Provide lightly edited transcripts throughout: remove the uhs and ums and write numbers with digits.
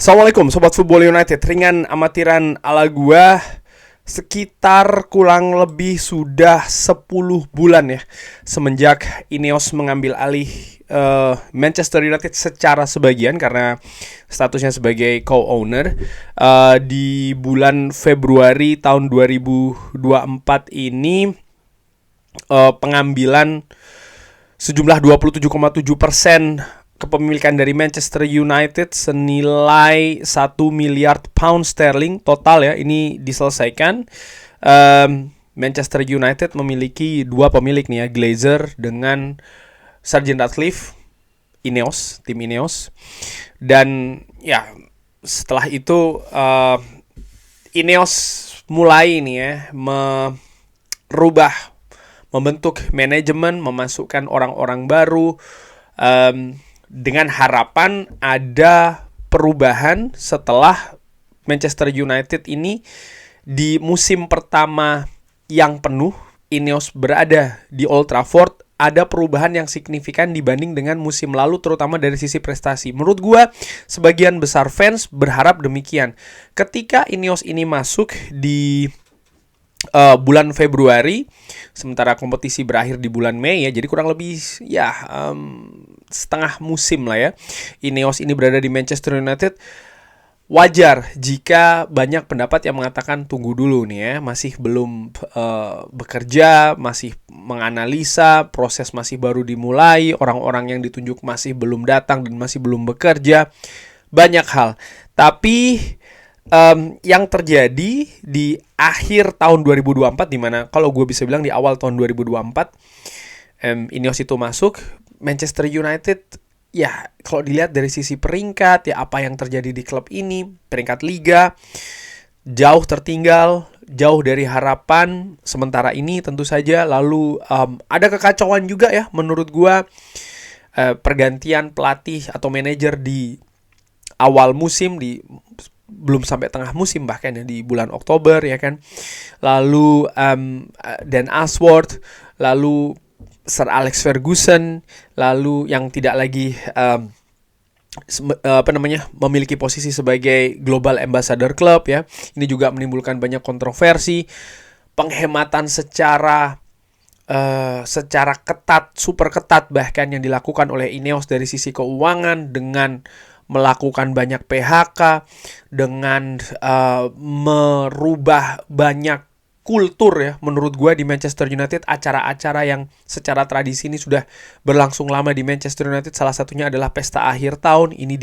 Assalamualaikum Sobat Football United. Ringan amatiran ala gua, sekitar kurang lebih sudah 10 bulan ya semenjak Ineos mengambil alih Manchester United secara sebagian karena statusnya sebagai co-owner. Di bulan Februari tahun 2024 ini pengambilan sejumlah 27,7% kepemilikan dari Manchester United senilai 1 miliar pound sterling total ya, ini diselesaikan. Manchester United memiliki dua pemilik nih ya, Glazer dengan Sir Ratcliffe, Ineos, tim Ineos. Dan ya setelah itu Ineos mulai nih ya membentuk manajemen, memasukkan orang-orang baru, dengan harapan ada perubahan setelah Manchester United ini di musim pertama yang penuh Ineos berada di Old Trafford, ada perubahan yang signifikan dibanding dengan musim lalu, terutama dari sisi prestasi. Menurut gua, sebagian besar fans berharap demikian. Ketika Ineos ini masuk di bulan Februari, sementara kompetisi berakhir di bulan Mei ya, jadi kurang lebih ya setengah musim lah ya Ineos ini berada di Manchester United. Wajar jika banyak pendapat yang mengatakan tunggu dulu nih ya, masih belum bekerja, masih menganalisa, proses masih baru dimulai, orang-orang yang ditunjuk masih belum datang dan masih belum bekerja, banyak hal. Tapi yang terjadi di akhir tahun 2024, dimana kalau gue bisa bilang di awal tahun 2024 Ineos itu masuk, Manchester United ya kalau dilihat dari sisi peringkat ya, apa yang terjadi di klub ini, peringkat liga jauh tertinggal, jauh dari harapan sementara ini tentu saja. Lalu ada kekacauan juga ya menurut gue, pergantian pelatih atau manajer di awal musim, belum sampai tengah musim bahkan ya, di bulan Oktober ya kan. Lalu Dan Ashworth, lalu Sir Alex Ferguson, lalu yang tidak lagi memiliki posisi sebagai Global Ambassador Club ya. Ini juga menimbulkan banyak kontroversi. Penghematan secara ketat, super ketat bahkan yang dilakukan oleh Ineos dari sisi keuangan, dengan melakukan banyak PHK, dengan merubah banyak kultur ya menurut gue di Manchester United. Acara-acara yang secara tradisi ini sudah berlangsung lama di Manchester United, salah satunya adalah pesta akhir tahun, ini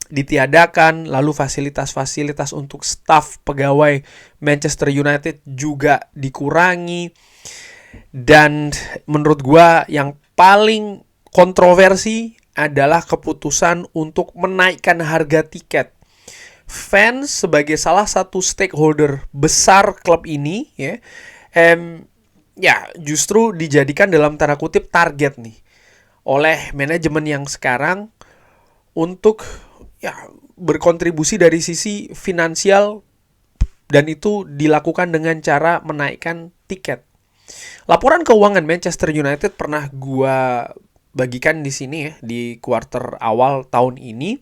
ditiadakan. Lalu fasilitas-fasilitas untuk staf pegawai Manchester United juga dikurangi. Dan menurut gue yang paling kontroversi adalah keputusan untuk menaikkan harga tiket. Fans sebagai salah satu stakeholder besar klub ini ya justru dijadikan dalam tanda kutip target nih oleh manajemen yang sekarang untuk ya berkontribusi dari sisi finansial, dan itu dilakukan dengan cara menaikkan tiket. Laporan keuangan Manchester United pernah gua bagikan di sini ya, di kuarter awal tahun ini,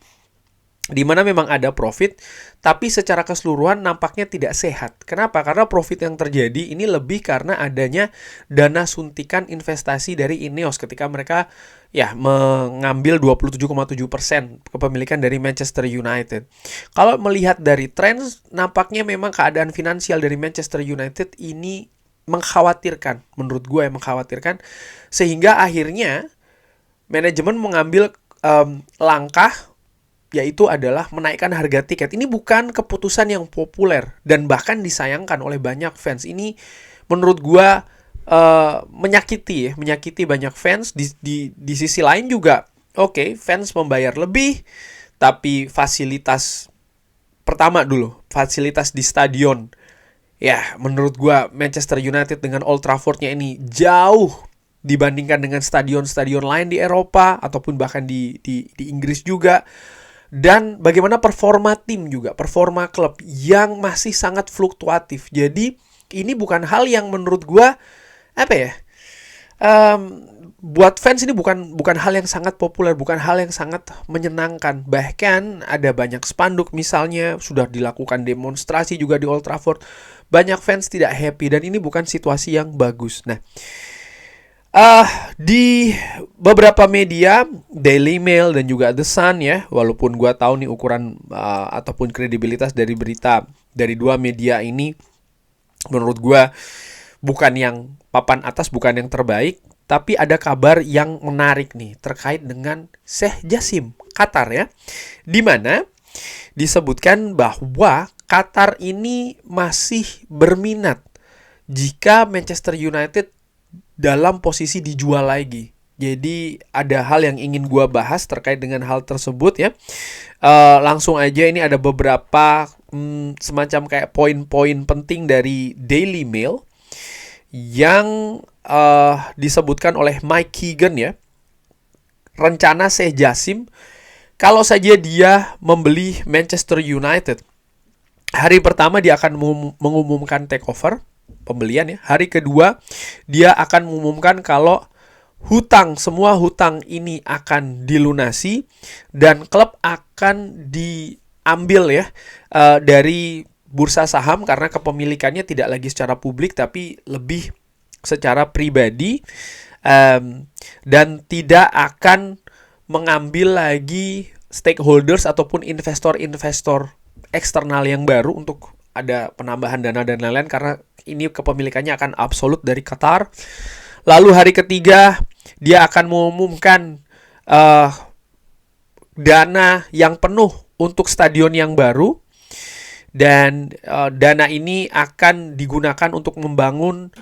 di mana memang ada profit, tapi secara keseluruhan nampaknya tidak sehat. Kenapa? Karena profit yang terjadi ini lebih karena adanya dana suntikan investasi dari Ineos ketika mereka ya mengambil 27,7% kepemilikan dari Manchester United. Kalau melihat dari tren, nampaknya memang keadaan finansial dari Manchester United ini mengkhawatirkan, menurut gue mengkhawatirkan, sehingga akhirnya manajemen mengambil langkah, yaitu adalah menaikkan harga tiket. Ini bukan keputusan yang populer dan bahkan disayangkan oleh banyak fans. Ini menurut gua menyakiti banyak fans. Di sisi lain juga, oke, fans membayar lebih, tapi fasilitas di stadion, ya menurut gua Manchester United dengan Old Trafford-nya ini jauh dibandingkan dengan stadion-stadion lain di Eropa ataupun bahkan di Inggris juga. Dan bagaimana performa tim juga, performa klub yang masih sangat fluktuatif. Jadi ini bukan hal yang menurut gua buat fans ini bukan hal yang sangat populer, bukan hal yang sangat menyenangkan. Bahkan ada banyak spanduk misalnya, sudah dilakukan demonstrasi juga di Old Trafford. Banyak fans tidak happy dan ini bukan situasi yang bagus. Nah, di beberapa media, Daily Mail dan juga The Sun ya, walaupun gua tahu nih ukuran ataupun kredibilitas dari berita dari dua media ini menurut gua bukan yang papan atas, bukan yang terbaik, tapi ada kabar yang menarik nih terkait dengan Sheikh Jassim Qatar ya, di mana disebutkan bahwa Qatar ini masih berminat jika Manchester United dalam posisi dijual lagi. Jadi ada hal yang ingin gua bahas terkait dengan hal tersebut ya. Langsung aja, ini ada beberapa semacam kayak poin-poin penting dari Daily Mail yang disebutkan oleh Mike Keegan ya. Rencana Sheikh Jassim kalau saja dia membeli Manchester United, hari pertama dia akan mengumumkan takeover, pembelian ya. Hari kedua dia akan mengumumkan kalau semua hutang ini akan dilunasi dan klub akan diambil ya dari bursa saham, karena kepemilikannya tidak lagi secara publik tapi lebih secara pribadi, dan tidak akan mengambil lagi stakeholders ataupun investor-investor eksternal yang baru untuk ada penambahan dana dan lain-lain, karena ini kepemilikannya akan absolut dari Qatar. Lalu hari ketiga dia akan mengumumkan dana yang penuh untuk stadion yang baru, dan dana ini akan digunakan untuk membangun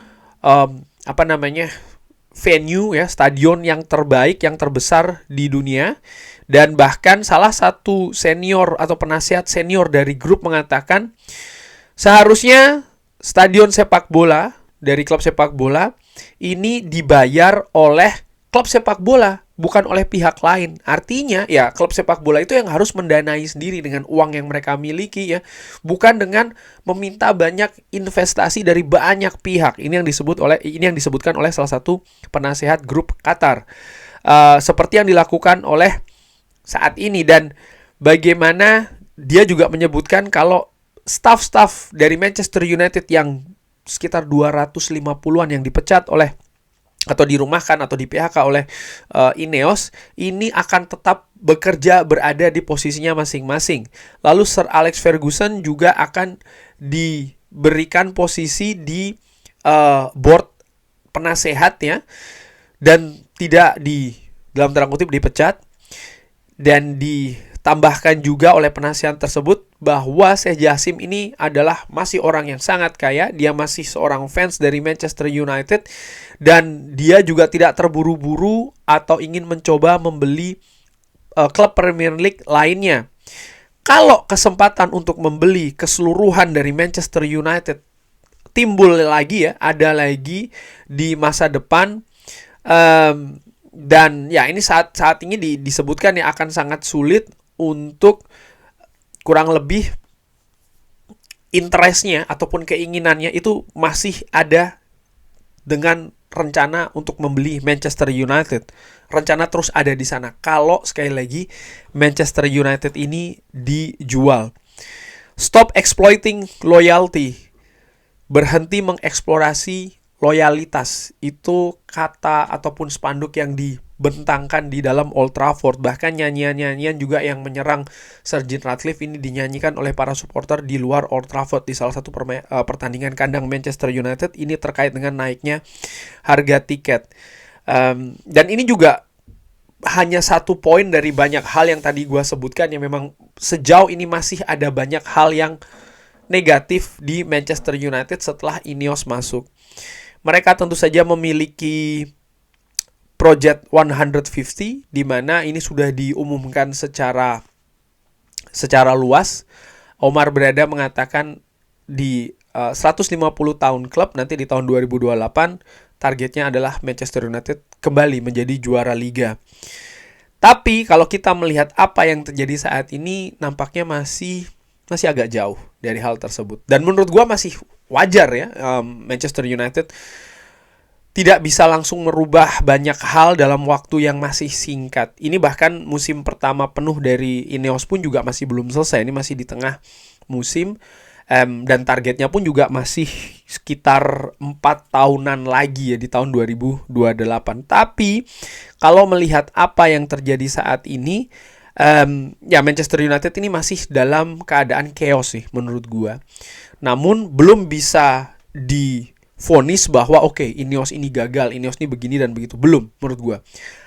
venue ya, stadion yang terbaik, yang terbesar di dunia. Dan bahkan salah satu senior atau penasihat senior dari grup mengatakan seharusnya stadion sepak bola dari klub sepak bola ini dibayar oleh klub sepak bola, bukan oleh pihak lain. Artinya ya klub sepak bola itu yang harus mendanai sendiri dengan uang yang mereka miliki ya, bukan dengan meminta banyak investasi dari banyak pihak. Ini yang disebutkan oleh salah satu penasehat grup Qatar. Seperti yang dilakukan oleh saat ini, dan bagaimana dia juga menyebutkan kalau staff-staff dari Manchester United yang sekitar 250-an yang dipecat oleh atau dirumahkan atau di PHK oleh Ineos ini akan tetap bekerja berada di posisinya masing-masing. Lalu Sir Alex Ferguson juga akan diberikan posisi di board penasehat ya, dan tidak dalam tanda kutip dipecat. Dan ditambahkan juga oleh penasihat tersebut bahwa Sheikh Jassim ini adalah masih orang yang sangat kaya, dia masih seorang fans dari Manchester United, dan dia juga tidak terburu-buru atau ingin mencoba membeli klub Premier League lainnya. Kalau kesempatan untuk membeli keseluruhan dari Manchester United timbul lagi ya, ada lagi di masa depan, dan ya ini saat ini disebutkan ya akan sangat sulit untuk kurang lebih interestnya ataupun keinginannya itu masih ada dengan rencana untuk membeli Manchester United. Rencana terus ada di sana kalau sekali lagi Manchester United ini dijual. Stop exploiting loyalty. Berhenti mengeksplorasi loyalitas, itu kata ataupun spanduk yang dibentangkan di dalam Old Trafford. Bahkan nyanyian-nyanyian juga yang menyerang Sir Jim Ratcliffe ini dinyanyikan oleh para supporter di luar Old Trafford di salah satu pertandingan kandang Manchester United. Ini terkait dengan naiknya harga tiket. Dan ini juga hanya satu poin dari banyak hal yang tadi gue sebutkan, yang memang sejauh ini masih ada banyak hal yang negatif di Manchester United setelah Ineos masuk. Mereka tentu saja memiliki Project 150, di mana ini sudah diumumkan secara luas. Omar Berada mengatakan di 150 tahun klub nanti di tahun 2028 targetnya adalah Manchester United kembali menjadi juara liga. Tapi kalau kita melihat apa yang terjadi saat ini, nampaknya masih agak jauh dari hal tersebut. Dan menurut gua masih wajar ya, Manchester United tidak bisa langsung merubah banyak hal dalam waktu yang masih singkat. Ini bahkan musim pertama penuh dari Ineos pun juga masih belum selesai. Ini masih di tengah musim. Dan targetnya pun juga masih sekitar 4 tahunan lagi ya, di tahun 2028. Tapi kalau melihat apa yang terjadi saat ini, ya Manchester United ini masih dalam keadaan chaos sih menurut gua. Namun belum bisa divonis bahwa oke, Ineos ini gagal, Ineos ini begini dan begitu. Belum menurut gua.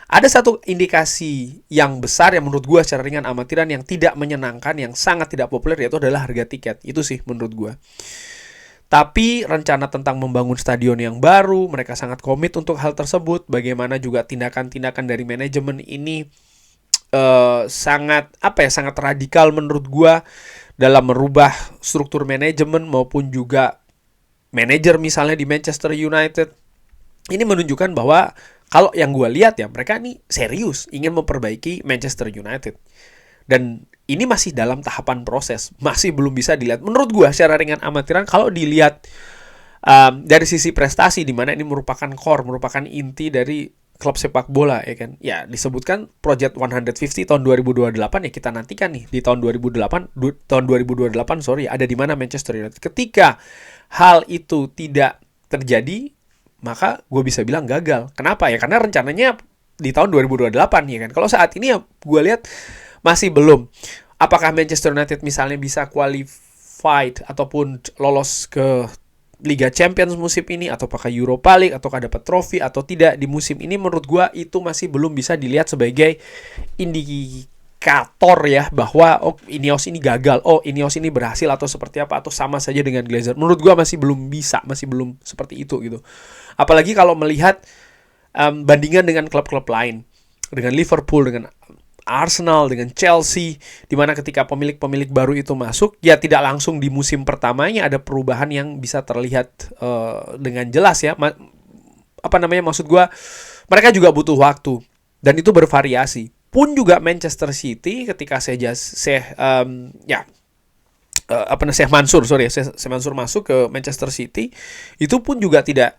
Ada satu indikasi yang besar yang menurut gue secara ringan amatiran yang tidak menyenangkan, yang sangat tidak populer, yaitu adalah harga tiket. Itu sih menurut gue. Tapi rencana tentang membangun stadion yang baru, mereka sangat komit untuk hal tersebut. Bagaimana juga tindakan-tindakan dari manajemen ini sangat sangat radikal menurut gue dalam merubah struktur manajemen maupun juga manajer misalnya di Manchester United. Ini menunjukkan bahwa kalau yang gue lihat ya, mereka ini serius ingin memperbaiki Manchester United. Dan ini masih dalam tahapan proses, masih belum bisa dilihat. Menurut gue secara ringan amatiran, kalau dilihat dari sisi prestasi, di mana ini merupakan core, merupakan inti dari klub sepak bola, ya kan. Ya, disebutkan Project 150 tahun 2028, ya kita nantikan nih di tahun 2028 ada di mana Manchester United. Ketika hal itu tidak terjadi, maka gue bisa bilang gagal. Kenapa ya? Karena rencananya di tahun 2028 ya kan. Kalau saat ini ya gue lihat masih belum. Apakah Manchester United misalnya bisa qualified ataupun lolos ke Liga Champions musim ini, atau apakah Europa League, ataukah dapat trofi atau tidak di musim ini, menurut gue itu masih belum bisa dilihat sebagai indikator ya bahwa Ineos ini gagal, Ineos ini berhasil atau seperti apa, atau sama saja dengan Glazer. Menurut gue masih belum bisa, masih belum seperti itu gitu. Apalagi kalau melihat bandingan dengan klub-klub lain, dengan Liverpool, dengan Arsenal, dengan Chelsea, di mana ketika pemilik-pemilik baru itu masuk, ya tidak langsung di musim pertamanya ada perubahan yang bisa terlihat dengan jelas ya. Maksud gue, mereka juga butuh waktu dan itu bervariasi. Pun juga Manchester City ketika Sheikh Mansur masuk ke Manchester City, itu pun juga tidak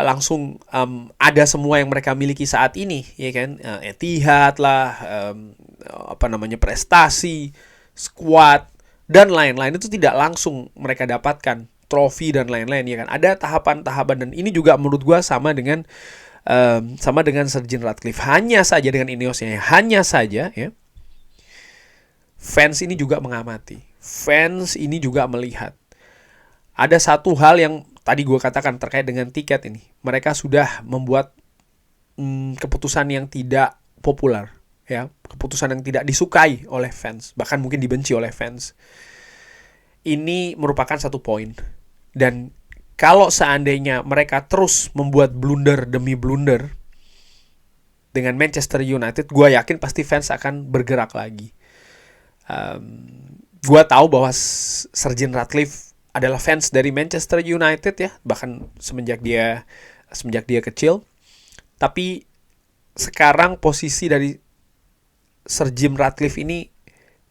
langsung ada semua yang mereka miliki saat ini, ya kan? Etihad lah, prestasi, squad dan lain-lain itu tidak langsung mereka dapatkan, trofi dan lain-lain, ya kan? Ada tahapan-tahapan, dan ini juga menurut gua sama dengan Sir Jim Ratcliffe. Hanya saja dengan Ineosnya, hanya saja ya, fans ini juga mengamati, fans ini juga melihat. Ada satu hal yang tadi gue katakan terkait dengan tiket ini. Mereka sudah membuat keputusan yang tidak populer, ya, keputusan yang tidak disukai oleh fans, bahkan mungkin dibenci oleh fans. Ini merupakan satu poin. Dan kalau seandainya mereka terus membuat blunder demi blunder dengan Manchester United, gue yakin pasti fans akan bergerak lagi. Gue tahu bahwa Sir Jim Ratcliffe adalah fans dari Manchester United ya, bahkan semenjak dia kecil. Tapi sekarang posisi dari Sir Jim Ratcliffe ini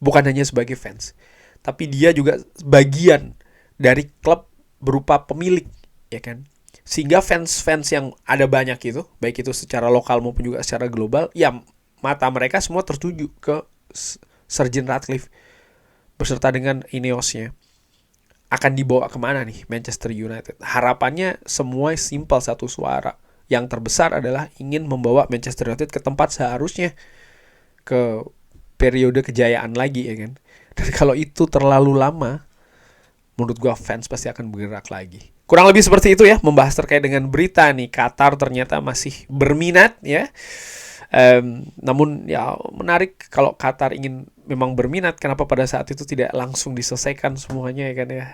bukan hanya sebagai fans, tapi dia juga bagian dari klub berupa pemilik, ya kan. Sehingga fans-fans yang ada banyak itu, baik itu secara lokal maupun juga secara global, ya mata mereka semua tertuju ke Sir Jim Ratcliffe beserta dengan Ineosnya. Akan dibawa kemana nih Manchester United? Harapannya semua simpel, satu suara. Yang terbesar adalah ingin membawa Manchester United ke tempat seharusnya, ke periode kejayaan lagi, ya kan. Dan kalau itu terlalu lama, menurut gua fans pasti akan bergerak lagi. Kurang lebih seperti itu ya, membahas terkait dengan berita nih, Qatar ternyata masih berminat ya. Namun ya menarik kalau Qatar ingin memang berminat, kenapa pada saat itu tidak langsung diselesaikan semuanya, ya kan ya,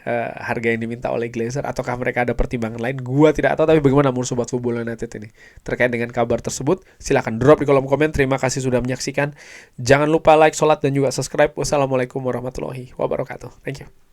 harga yang diminta oleh Glazer, ataukah mereka ada pertimbangan lain? Gua tidak tahu. Tapi bagaimana menurut Sobat Football United ini terkait dengan kabar tersebut? Silahkan drop di kolom komen. Terima kasih sudah menyaksikan. Jangan lupa like, sholat, dan juga subscribe. Wassalamualaikum warahmatullahi wabarakatuh. Thank you.